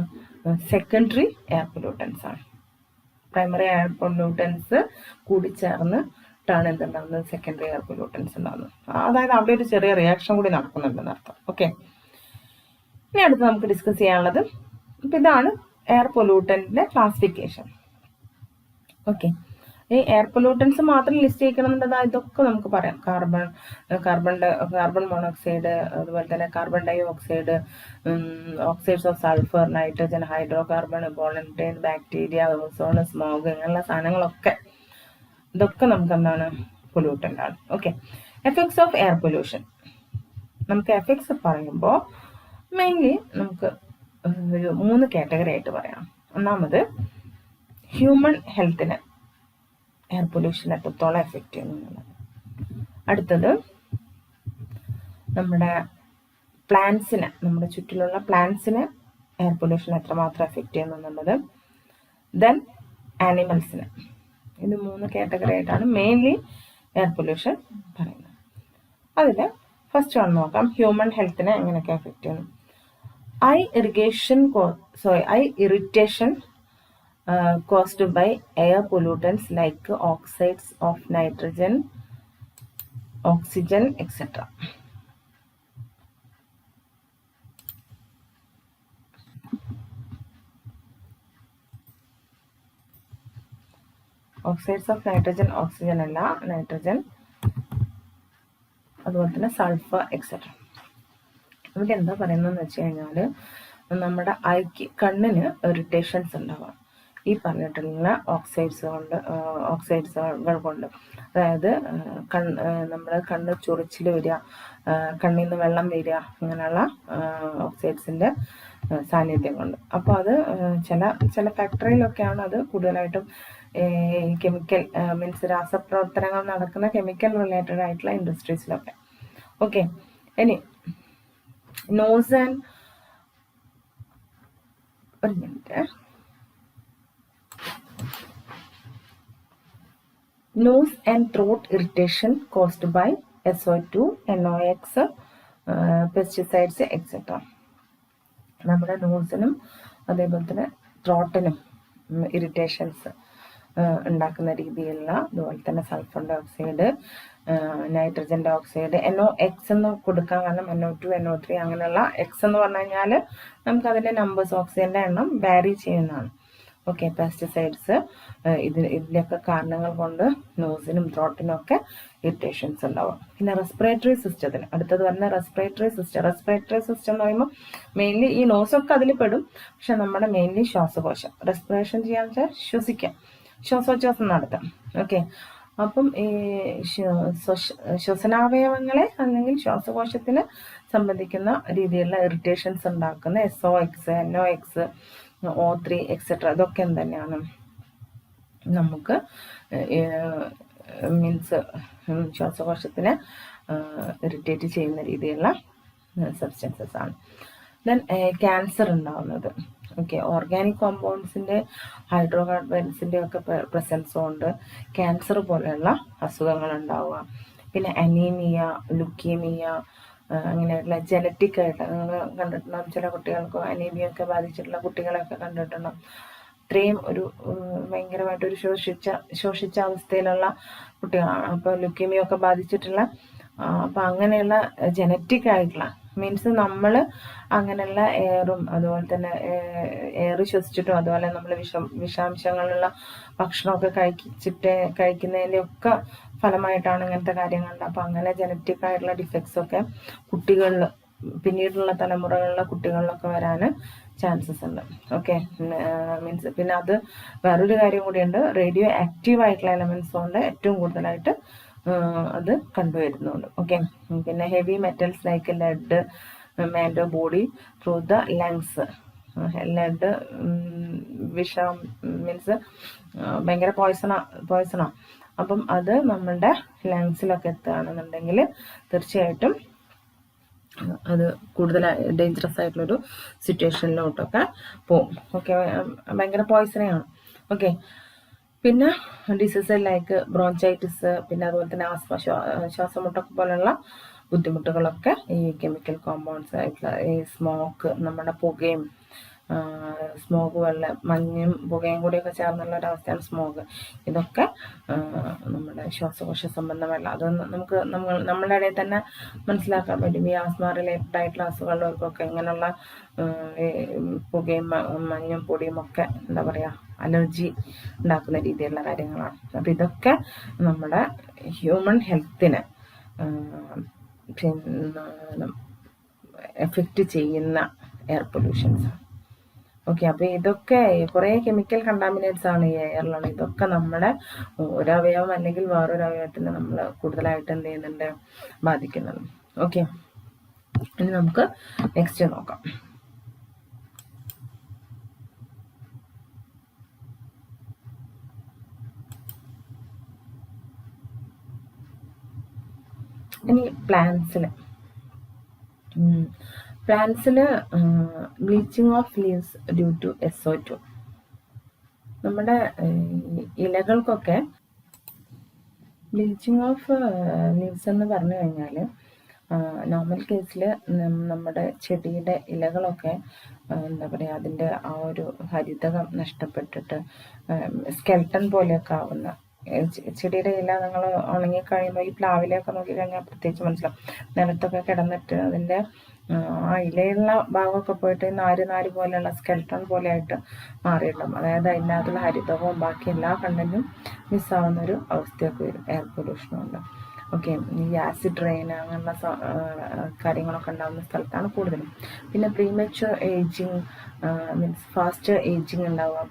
സെക്കൻഡറി എയർ പൊല്യൂട്ടൻസ് ആണ്. പ്രൈമറി എയർ പൊല്യൂട്ടൻസ് കൂടി ചേർന്നിട്ടാണ് എന്തുണ്ടാകുന്നത്, സെക്കൻഡറി എയർ പൊല്യൂട്ടൻസ് ഉണ്ടാകുന്നത്. അതായത് അവിടെ ഒരു ചെറിയ റിയാക്ഷൻ കൂടി നടക്കുന്നുണ്ടെന്ന് അർത്ഥം. ഓക്കെ, ഇനി അടുത്ത് നമുക്ക് ഡിസ്കസ് ചെയ്യാനുള്ളത് ഇപ്പൊ ഇതാണ് എയർ പൊല്യൂട്ടന്റിന്റെ ക്ലാസിഫിക്കേഷൻ. ഓക്കെ, ഈ എയർ പൊല്യൂട്ടൻസ് മാത്രം ലിസ്റ്റ് ചെയ്യണമെന്നുണ്ടെങ്കിൽ ഇതൊക്കെ നമുക്ക് പറയാം. കാർബൺ മോണോക്സൈഡ്, അതുപോലെ തന്നെ carbon dioxide, oxides of sulphur, nitrogen, hydrocarbon, pollen grain, bacteria, ozone, smog, ഇങ്ങനെയുള്ള സാധനങ്ങളൊക്കെ ഇതൊക്കെ നമുക്ക് എന്താണ് പൊല്യൂട്ടൻ്റ് ആണ്. Okay, effects of air pollution. നമുക്ക് എഫക്ട്സ് പറയുമ്പോൾ മെയിൻലി നമുക്ക് ഒരു 3 കാറ്റഗറി ആയിട്ട് പറയാം. ഒന്നാമത് ഹ്യൂമൻ ഹെൽത്തിനെ എയർ പൊല്യൂഷൻ എത്രത്തോളം എഫക്റ്റ് ചെയ്യുന്നു. അടുത്തത് നമ്മുടെ പ്ലാന്റ്സിനെ, നമ്മുടെ ചുറ്റിലുള്ള പ്ലാന്റ്സിനെ എയർ പൊല്യൂഷൻ എത്രമാത്രം എഫക്റ്റ് ചെയ്യുന്നു എന്നുള്ളത്. ദെൻ ആനിമൽസിനെ. ഇത് 3 കാറ്റഗറി ആയിട്ടാണ് മെയിൻലി എയർ പൊല്യൂഷൻ പറയുന്നത്. അതിൽ ഫസ്റ്റ് വൺ നോക്കാം, ഹ്യൂമൻ ഹെൽത്തിനെ എങ്ങനെയൊക്കെ എഫക്റ്റ് ചെയ്യുന്നു. eye irritation caused by air pollutants like oxides of nitrogen, oxygen, etc. Oxides of nitrogen, oxygen അല്ല, നൈട്രജൻ, അതുപോലെ തന്നെ സൾഫർ, എക്സെട്ര. ഇവിടെ എന്താ പറയുന്നതെന്ന് വെച്ച് കഴിഞ്ഞാൽ നമ്മുടെ കണ്ണിന് ഇറിറ്റേഷൻസ് ഉണ്ടാവാം ഈ പറഞ്ഞിട്ടുള്ള ഓക്സൈഡ്സുകൾ കൊണ്ട്. അതായത് നമ്മുടെ കണ്ണ് ചൊറിച്ചിൽ വരിക, കണ്ണിൽ നിന്ന് വെള്ളം വരിക, അങ്ങനെയുള്ള ഓക്സൈഡ്സിൻ്റെ സാന്നിധ്യം കൊണ്ട്. അപ്പോൾ അത് ചില ഫാക്ടറിയിലൊക്കെയാണ് അത് കൂടുതലായിട്ടും കെമിക്കൽ മീൻസ് രാസപ്രവർത്തനങ്ങൾ നടക്കുന്ന കെമിക്കൽ റിലേറ്റഡ് ആയിട്ടുള്ള ഇൻഡസ്ട്രീസിലൊക്കെ. ഓക്കെ, ഇനി നോസ് ആൻഡ് ഒരു minute nose and throat irritation caused by SO2, NOx, pesticides etcetera. നമ്മുടെ നോസിനും അതേപോലെ തന്നെ ത്രോട്ടിനും ഇറിറ്റേഷൻസ് ഉണ്ടാക്കുന്ന രീതിയിലുള്ള, അതുപോലെ തന്നെ sulphur dioxide, nitrogen dioxide, NOx എന്ന് കൊടുക്കാൻ, കാരണം NO2, NO3 അങ്ങനെയുള്ള എക്സ് എന്ന് പറഞ്ഞു കഴിഞ്ഞാൽ നമുക്ക് അതിൻ്റെ നമ്പേഴ്സ്, ഓക്സിജൻ്റെ എണ്ണം വാരി ചെയ്യുന്നതാണ്. ഓക്കെ, പെസ്റ്റിസൈഡ്സ് ഇതിൻ്റെയൊക്കെ കാരണങ്ങൾ കൊണ്ട് നോസിനും ത്രോട്ടിനും ഒക്കെ ഇറിറ്റേഷൻസ് ഉണ്ടാവും. പിന്നെ റെസ്പിറേറ്ററി സിസ്റ്റത്തിന് അടുത്തത് വരുന്ന റെസ്പിറേറ്ററി സിസ്റ്റം എന്ന് പറയുമ്പോൾ മെയിൻലി ഈ നോസൊക്കെ അതിൽ പെടും, പക്ഷെ നമ്മുടെ മെയിൻലി ശ്വാസകോശം, റെസ്പിറേഷൻ ചെയ്യാന്ന് വെച്ചാൽ ശ്വസിക്കാം, ശ്വാസോച്ഛ്വാസം നടത്താം. ഓക്കെ, അപ്പം ഈ ശ്വസനാവയവങ്ങളെ അല്ലെങ്കിൽ ശ്വാസകോശത്തിന് സംബന്ധിക്കുന്ന രീതിയിലുള്ള ഇറിറ്റേഷൻസ് ഉണ്ടാക്കുന്ന SOx, NOx, O3 എക്സെട്ര ഇതൊക്കെ തന്നെയാണ് നമുക്ക് മീൻസ് ശ്വാസകോശത്തിനെ ഇറിറ്റേറ്റ് ചെയ്യുന്ന രീതിയിലുള്ള സബ്സ്റ്റൻസസ് ആണ്. ദെൻ ക്യാൻസർ ഉണ്ടാവുന്നത്, ഓക്കെ, ഓർഗാനിക് കോമ്പൗണ്ട്സിൻ്റെ ഹൈഡ്രോകാർബൺസിൻ്റെ ഒക്കെ പ്രസൻസ് കൊണ്ട് ക്യാൻസർ പോലെയുള്ള അസുഖങ്ങൾ ഉണ്ടാവുക. പിന്നെ അനീമിയ, ലുക്കീമിയ, അങ്ങനെയുള്ള ജനറ്റിക് ആയിട്ട് നിങ്ങൾ കണ്ടിട്ടുണ്ടാകും. ചില കുട്ടികൾക്ക് അനീമിയൊക്കെ ബാധിച്ചിട്ടുള്ള കുട്ടികളെയൊക്കെ കണ്ടിട്ടുണ്ടാകും. ഇത്രയും ഒരു ഭയങ്കരമായിട്ടൊരു ശോഷിച്ച അവസ്ഥയിലുള്ള കുട്ടികളാണ്. അപ്പോൾ ലുക്കീമിയൊക്കെ ബാധിച്ചിട്ടുള്ള, അപ്പം അങ്ങനെയുള്ള ജനറ്റിക് ആയിട്ടുള്ള മീൻസ് നമ്മൾ അങ്ങനെയുള്ള എയറും അതുപോലെ തന്നെ എയർ ശ്വസിച്ചിട്ടും അതുപോലെ നമ്മൾ വിഷാംശങ്ങളുള്ള ഭക്ഷണമൊക്കെ കഴിക്കുന്നതിൻ്റെ ഒക്കെ ഫലമായിട്ടാണ് ഇങ്ങനത്തെ കാര്യങ്ങളുണ്ട്. അപ്പം അങ്ങനെ ജനറ്റിക് ആയിട്ടുള്ള ഡിഫക്ട്സ് ഒക്കെ കുട്ടികളിൽ, പിന്നീടുള്ള തലമുറകളിലെ കുട്ടികളിലൊക്കെ വരാൻ ചാൻസസ് ഉണ്ട്. ഓക്കെ, മീൻസ് പിന്നെ അത് വേറൊരു കാര്യം കൂടിയുണ്ട്, റേഡിയോ ആക്റ്റീവ് ആയിട്ടുള്ള എലമെൻറ്റ്സ് കൊണ്ട് ഏറ്റവും കൂടുതലായിട്ട് അത് കണ്ടുവരുന്നുണ്ട്. ഓക്കെ, പിന്നെ ഹെവി മെറ്റൽസ് ലൈക്ക് ലെഡ് മാൻഡോ body through the lungs. Lead വിഷം മീൻസ് ഭയങ്കര പോയ്സണാണ്. അപ്പം അത് നമ്മളുടെ ലങ്സിലൊക്കെ എത്തുകയാണെന്നുണ്ടെങ്കിൽ തീർച്ചയായിട്ടും അത് കൂടുതൽ ഡേഞ്ചറസ് ആയിട്ടുള്ളൊരു സിറ്റുവേഷനിലോട്ടൊക്കെ പോവും. ഓക്കെ, ഭയങ്കര പോയ്സണിങ് ആണ്. ഓക്കെ, പിന്നെ ഡിസീസ് ലൈക്ക് ബ്രോഞ്ചൈറ്റിസ്, പിന്നെ അതുപോലെ തന്നെ ആസ്മ, ശ്വാസമുട്ടൊക്കെ പോലുള്ള ബുദ്ധിമുട്ടുകളൊക്കെ ഈ കെമിക്കൽ കോമ്പൗണ്ട്സ് ആയിട്ടുള്ള ഈ സ്മോക്ക്, നമ്മുടെ പുകയും സ്മോക്ക് മഞ്ഞും പുകയും കൂടിയൊക്കെ ചേർന്നുള്ള ഒരവസ്ഥയാണ് സ്മോക്ക്. ഇതൊക്കെ നമ്മുടെ ശ്വാസകോശ സംബന്ധമല്ല. അതൊന്ന് നമ്മളുടെ ഇടയിൽ തന്നെ മനസ്സിലാക്കാൻ പറ്റും. ഈ ആസ്മ റിലേറ്റഡ് ആയിട്ടുള്ള അസുഖമുള്ളവർക്കൊക്കെ ഇങ്ങനെയുള്ള പുകയും മഞ്ഞും പൊടിയും ഒക്കെ എന്താ പറയുക, അലർജി ഉണ്ടാക്കുന്ന രീതിയിലുള്ള കാര്യങ്ങളാണ്. അപ്പം ഇതൊക്കെ നമ്മുടെ ഹ്യൂമൻ ഹെൽത്തിനെ എഫക്റ്റ് ചെയ്യുന്ന എയർ പൊല്യൂഷൻസ്. ഓക്കെ, അപ്പോൾ ഇതൊക്കെ കുറേ കെമിക്കൽ കണ്ടാമിനേറ്റ്സ് ആണ് ഈ എയറിലുള്ളത്. ഇതൊക്കെ നമ്മുടെ ഒരു അവയവം അല്ലെങ്കിൽ വേറൊരു അവയവത്തിന് നമ്മൾ കൂടുതലായിട്ട് എന്ത് ചെയ്യുന്നുണ്ട്, ബാധിക്കുന്നുണ്ട്. ഓക്കെ, ഇനി നമുക്ക് നെക്സ്റ്റ് നോക്കാം. ഇനി പ്ലാന്റ്സിൽ bleaching of leaves due to SO2. നമ്മുടെ ഇലകൾക്കൊക്കെ ബ്ലീച്ചിങ് ഓഫ് ലീവ്സ് എന്ന് പറഞ്ഞു കഴിഞ്ഞാൽ നോർമൽ കേസിൽ നമ്മുടെ ചെടിയുടെ ഇലകളൊക്കെ എന്താ പറയുക, അതിൻ്റെ ആ ഒരു ഹരിതകം നഷ്ടപ്പെട്ടിട്ട് സ്കെൽട്ടൺ പോലെയൊക്കെ ആവുന്ന ചെടിയുടെ ഇല നിങ്ങൾ ഉണങ്ങിക്കഴിയുമ്പോൾ ഈ പ്ലാവിലൊക്കെ നോക്കിക്കഴിഞ്ഞാൽ പ്രത്യേകിച്ച് മനസ്സിലാവും, നിലത്തൊക്കെ കിടന്നിട്ട് അതിൻ്റെ ആ ഇലയുള്ള ഭാഗമൊക്കെ പോയിട്ട് നാര് പോലെയുള്ള സ്കെൽട്ടൺ പോലെ ആയിട്ട് മാറിയിട്ടുണ്ടാകും. അതായത് അതിനകത്തുള്ള ഹരിതകവും ബാക്കി എല്ലാ കണ്ടന്റും മിസ്സാവുന്നൊരു അവസ്ഥയൊക്കെ വരും എയർ പൊല്യൂഷൻ കൊണ്ട്. ഓക്കെ, ഈ ആസിഡ് റെയിൻ അങ്ങനെയുള്ള കാര്യങ്ങളൊക്കെ ഉണ്ടാകുന്ന സ്ഥലത്താണ് കൂടുതലും. പിന്നെ premature ageing means fast ageing ഉണ്ടാവുക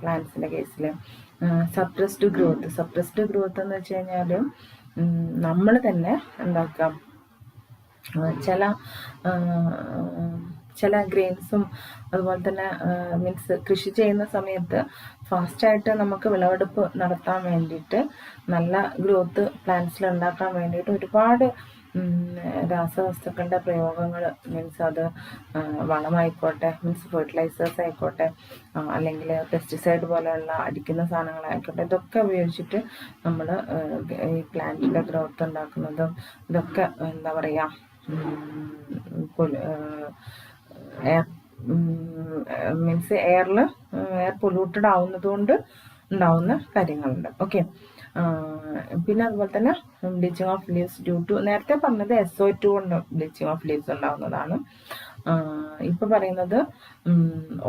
പ്ലാന്റ്സിൻ്റെ കേസിൽ. സപ്രസ്ഡ് ഗ്രോത്ത് എന്ന് വെച്ച് കഴിഞ്ഞാൽ നമ്മൾ തന്നെ എന്താക്കാം, ചില ചില ഗ്രെയിൻസും അതുപോലെ തന്നെ മീൻസ് കൃഷി ചെയ്യുന്ന സമയത്ത് ഫാസ്റ്റായിട്ട് നമുക്ക് വിളവെടുപ്പ് നടത്താൻ വേണ്ടിയിട്ട് നല്ല ഗ്രോത്ത് പ്ലാന്റ്സിൽ ഉണ്ടാക്കാൻ വേണ്ടിയിട്ട് ഒരുപാട് രാസവസ്തുക്കളുടെ പ്രയോഗങ്ങൾ, മീൻസ് അത് വളമായിക്കോട്ടെ, മീൻസ് ഫെർട്ടിലൈസേഴ്സ് ആയിക്കോട്ടെ, അല്ലെങ്കിൽ പെസ്റ്റിസൈഡ് പോലെയുള്ള അടിക്കുന്ന സാധനങ്ങളായിക്കോട്ടെ, ഇതൊക്കെ ഉപയോഗിച്ചിട്ട് നമ്മൾ ഈ പ്ലാന്റിൻ്റെ ഗ്രോത്ത് ഉണ്ടാക്കുന്നതും ഇതൊക്കെ എന്താ പറയുക എയർ മീൻസ് എയർ പൊല്യൂട്ടഡ് ആവുന്നത് കൊണ്ട് ഉണ്ടാവുന്ന കാര്യങ്ങളുണ്ട്. ഓക്കെ, പിന്നെ അതുപോലെ തന്നെ bleaching of leaves due to, നേരത്തെ പറഞ്ഞത് SO2 കൊണ്ട് ബ്ലീച്ചിങ് ഓഫ് ലീവ്സ് ഉണ്ടാവുന്നതാണ്. ഇപ്പൊ പറയുന്നത്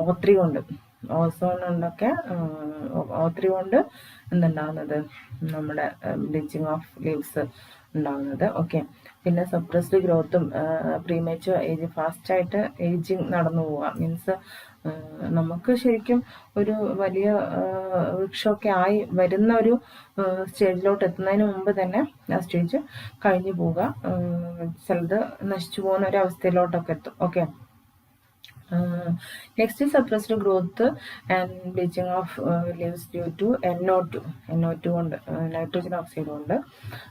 O3 കൊണ്ട്, ഓസോൺ കൊണ്ടൊക്കെ O3 കൊണ്ട് എന്തുണ്ടാവുന്നത്, നമ്മുടെ ബ്ലീച്ചിങ് ഓഫ് ലീവ്സ് ഉണ്ടാവുന്നത്. ഓക്കെ, പിന്നെ സപ്രസ്ഡ് ഗ്രോത്തും പ്രീമേച്വർ ഏജ്, ഫാസ്റ്റായിട്ട് ഏജിങ് നടന്നു പോവുക. മീൻസ് നമുക്ക് ശരിക്കും ഒരു വലിയ വൃക്ഷമൊക്കെ ആയി വരുന്ന ഒരു സ്റ്റേജിലോട്ട് എത്തുന്നതിന് മുമ്പ് തന്നെ ആ സ്റ്റേജ് കഴിഞ്ഞു പോവുക, ചിലത് നശിച്ചു പോകുന്ന ഒരു അവസ്ഥയിലോട്ടൊക്കെ എത്തും. Okay, next suppressed growth and bleaching of leaves due to NO2 കൊണ്ട്, നൈട്രജൻ ഓക്സൈഡ് കൊണ്ട്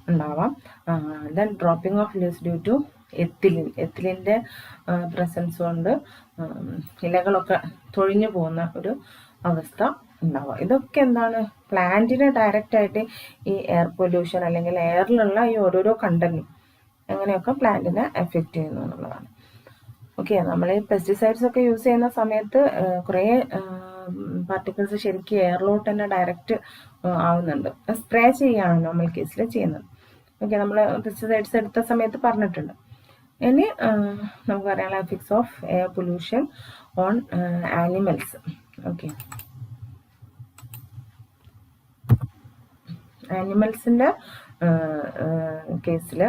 ഉണ്ടാവാം. Then dropping of leaves due to എത്തിലിൻ്റെ പ്രസൻസ് കൊണ്ട് ഇലകളൊക്കെ തൊഴിഞ്ഞു പോകുന്ന ഒരു അവസ്ഥ ഉണ്ടാവുക. ഇതൊക്കെ എന്താണ്, പ്ലാന്റിനെ ഡയറക്റ്റ് ആയിട്ട് ഈ എയർ പൊല്യൂഷൻ അല്ലെങ്കിൽ എയറിലുള്ള ഈ ഓരോരോ കണ്ടന്റും എങ്ങനെയൊക്കെ പ്ലാന്റിനെ എഫക്റ്റ് ചെയ്യുന്നു എന്നുള്ളതാണ്. ഓക്കെ, നമ്മൾ ഈ പെസ്റ്റിസൈഡ്സ് ഒക്കെ യൂസ് ചെയ്യുന്ന സമയത്ത് കുറേ പാർട്ടിക്കിൾസ് ശരിക്കും എയറിലോട്ട് തന്നെ ഡയറക്റ്റ് ആവുന്നുണ്ട്. സ്പ്രേ ചെയ്യാണ് നോർമൽ കേസിൽ ചെയ്യുന്നത്. ഓക്കെ, നമ്മൾ പെസ്റ്റിസൈഡ്സ് എടുത്ത സമയത്ത് പറഞ്ഞിട്ടുണ്ട്. ഇനി നമുക്ക് പറയാനുള്ള effects of air pollution on animals. Okay, ആനിമൽസിൻ്റെ കേസിൽ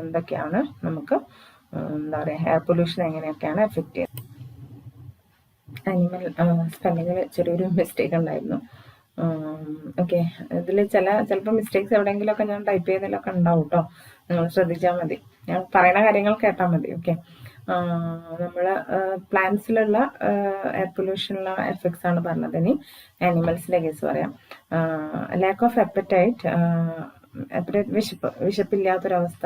എന്തൊക്കെയാണ് നമുക്ക് എന്താ പറയുക, എയർ പൊല്യൂഷൻ എങ്ങനെയൊക്കെയാണ് എഫക്റ്റ് ചെയ്യുന്നത്. ആനിമൽ സ്പെല്ലിങ്ങിൽ ചെറിയൊരു മിസ്റ്റേക്ക് ഉണ്ടായിരുന്നു. ഓക്കെ, ഇതിൽ ചിലപ്പോൾ മിസ്റ്റേക്സ് എവിടെയെങ്കിലുമൊക്കെ ഞാൻ ടൈപ്പ് ചെയ്തതിലൊക്കെ ഉണ്ടാവും കേട്ടോ, നിങ്ങൾ ശ്രദ്ധിച്ചാൽ മതി, ഞാൻ പറയുന്ന കാര്യങ്ങൾ കേട്ടാൽ മതി. ഓക്കെ, നമ്മൾ പ്ലാന്റ്സിലുള്ള എയർ പൊല്യൂഷനുള്ള എഫക്ട്സ് ആണ് പറഞ്ഞത്. ഇനി ആനിമൽസിൻ്റെ കേസ് പറയാം. ലാക്ക് ഓഫ് അപ്പറ്റൈറ്റ്, വിശപ്പില്ലാത്തൊരവസ്ഥ,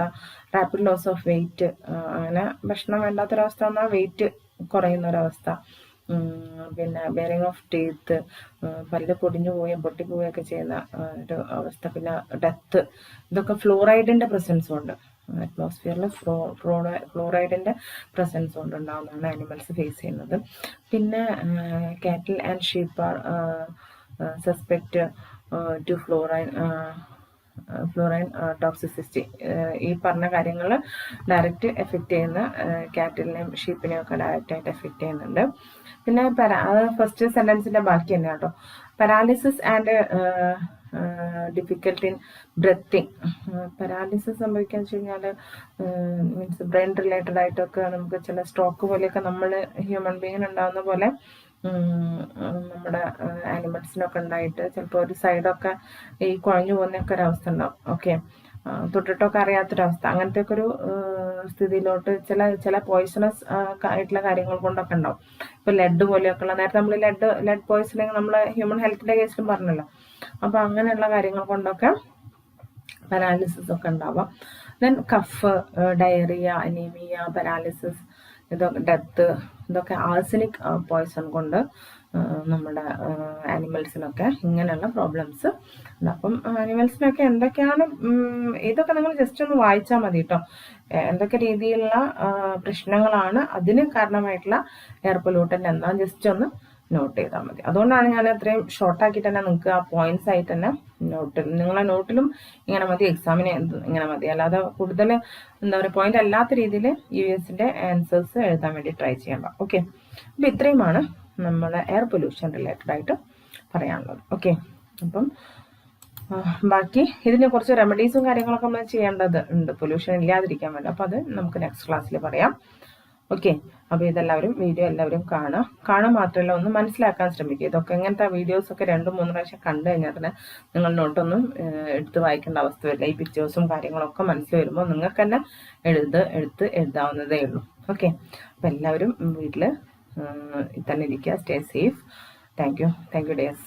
റാപ്പിഡ് ലോസ് ഓഫ് വെയിറ്റ്, അങ്ങനെ ഭക്ഷണം വേണ്ടാത്തൊരവസ്ഥ എന്നാൽ വെയിറ്റ് കുറയുന്നൊരവസ്ഥ, പിന്നെ ബെയറിങ് ഓഫ് ടീത്ത്, പല്ല് പൊടിഞ്ഞു പോവുകയും പൊട്ടിപ്പോവുകയൊക്കെ ചെയ്യുന്ന ഒരു അവസ്ഥ, പിന്നെ ഡെത്ത്. ഇതൊക്കെ ഫ്ലോറൈഡിൻ്റെ പ്രസൻസ് കൊണ്ട്, അറ്റ്മോസ്ഫിയറിൽ ഫ്ലോറൈഡിൻ്റെ പ്രസൻസ് കൊണ്ട് ഉണ്ടാകുന്നതാണ് ആനിമൽസ് ഫേസ് ചെയ്യുന്നത്. പിന്നെ cattle and sheep are suspect to fluorine toxicity. ഈ പറഞ്ഞ കാര്യങ്ങൾ ഡയറക്റ്റ് എഫക്റ്റ് ചെയ്യുന്ന കാറ്റിലിനെയും ഷീപ്പിനെയും ഒക്കെ ഡയറക്റ്റായിട്ട് എഫക്റ്റ് ചെയ്യുന്നുണ്ട്. പിന്നെ അത് ഫസ്റ്റ് സെൻറ്റൻസിൻ്റെ ബാക്കി തന്നെ കേട്ടോ. Paralysis and difficulty in breathing. Paralysis സംഭവിക്കാന്ന് വെച്ച് കഴിഞ്ഞാൽ മീൻസ് ബ്രെയിൻ റിലേറ്റഡ് ആയിട്ടൊക്കെ നമുക്ക് ചില സ്ട്രോക്ക് പോലെയൊക്കെ നമ്മൾ ഹ്യൂമൻ ബീങ്ങിന് ഉണ്ടാകുന്ന പോലെ നമ്മുടെ ആനിമൽസിനൊക്കെ ഉണ്ടായിട്ട് ചിലപ്പോൾ ഒരു സൈഡൊക്കെ ഈ കുഴഞ്ഞു പോകുന്നൊക്കെ ഒരവസ്ഥ ഉണ്ടാവും. ഓക്കെ, തൊട്ടിട്ടൊക്കെ അറിയാത്തൊരവസ്ഥ, അങ്ങനത്തെ ഒക്കെ ഒരു സ്ഥിതിയിലോട്ട് ചില പോയിസണസ് ആയിട്ടുള്ള കാര്യങ്ങൾ കൊണ്ടൊക്കെ ഉണ്ടാവും. ഇപ്പൊ ലെഡ് പോലെയൊക്കെയുള്ള, നേരത്തെ നമ്മൾ ലെഡ് പോയിസണിങ് നമ്മൾ ഹ്യൂമൻ ഹെൽത്തിന്റെ കേസിലും പറഞ്ഞല്ലോ. അപ്പൊ അങ്ങനെയുള്ള കാര്യങ്ങൾ കൊണ്ടൊക്കെ പാരാലിസിസ് ഒക്കെ ഉണ്ടാവാം. Then cough, diarrhoea, anaemia, paralysis, ഇതൊക്കെ ഡെത്ത്, ഇതൊക്കെ ആർസനിക് പോയ്സൺ കൊണ്ട് നമ്മുടെ ആനിമൽസിനൊക്കെ ഇങ്ങനെയുള്ള പ്രോബ്ലംസ് ഉണ്ട്. അപ്പം ആനിമൽസിനൊക്കെ എന്തൊക്കെയാണ്, ഇതൊക്കെ നിങ്ങൾ ജസ്റ്റ് ഒന്ന് വായിച്ചാൽ മതി കേട്ടോ. എന്തൊക്കെ രീതിയിലുള്ള പ്രശ്നങ്ങളാണ് അതിന് കാരണമായിട്ടുള്ള എയർ പൊല്യൂട്ടൻ്റ് എന്താ ജസ്റ്റ് ഒന്ന് നോട്ട് ചെയ്താൽ മതി. അതുകൊണ്ടാണ് ഞാൻ അത്രയും ഷോർട്ടാക്കി തന്നെ നിങ്ങൾക്ക് ആ പോയിന്റ്സ് ആയിട്ട് തന്നെ നിങ്ങളെ നോട്ടിലും ഇങ്ങനെ മതി, എക്സാമിന് ഇങ്ങനെ മതി. അല്ലാതെ കൂടുതൽ എന്താ പറയുക പോയിന്റ് അല്ലാത്ത രീതിയിൽ USന്റെ ആൻസേഴ്സ് എഴുതാൻ വേണ്ടി ട്രൈ ചെയ്യണ്ട. ഓക്കെ, അപ്പം ഇത്രയുമാണ് നമ്മുടെ എയർ പൊല്യൂഷൻ റിലേറ്റഡ് ആയിട്ട് പറയാനുള്ളത്. ഓക്കെ, അപ്പം ബാക്കി ഇതിന് കുറച്ച് റെമഡീസും കാര്യങ്ങളൊക്കെ നമ്മൾ ചെയ്യേണ്ടത് ഉണ്ട് പൊല്യൂഷൻ ഇല്ലാതിരിക്കാൻ വേണ്ടി. അപ്പം അത് നമുക്ക് നെക്സ്റ്റ് ക്ലാസ്സിൽ പറയാം. ഓക്കെ, അപ്പോൾ ഇതെല്ലാവരും വീഡിയോ എല്ലാവരും കാണുക മാത്രമല്ല ഒന്ന് മനസ്സിലാക്കാൻ ശ്രമിക്കുക. ഇതൊക്കെ ഇങ്ങനത്തെ വീഡിയോസൊക്കെ 2-3 പ്രാവശ്യം കണ്ടു കഴിഞ്ഞാൽ തന്നെ നിങ്ങൾ നോട്ടൊന്നും എടുത്ത് വായിക്കേണ്ട അവസ്ഥ വരില്ല. ഈ പിക്ചേഴ്സും കാര്യങ്ങളൊക്കെ മനസ്സിൽ വരുമ്പോൾ നിങ്ങൾക്ക് തന്നെ എടുത്ത് എഴുതാവുന്നതേ ഉള്ളൂ. ഓക്കെ, അപ്പോൾ എല്ലാവരും വീട്ടിൽ തന്നെ ഇരിക്കുക. Stay safe. Thank you dears.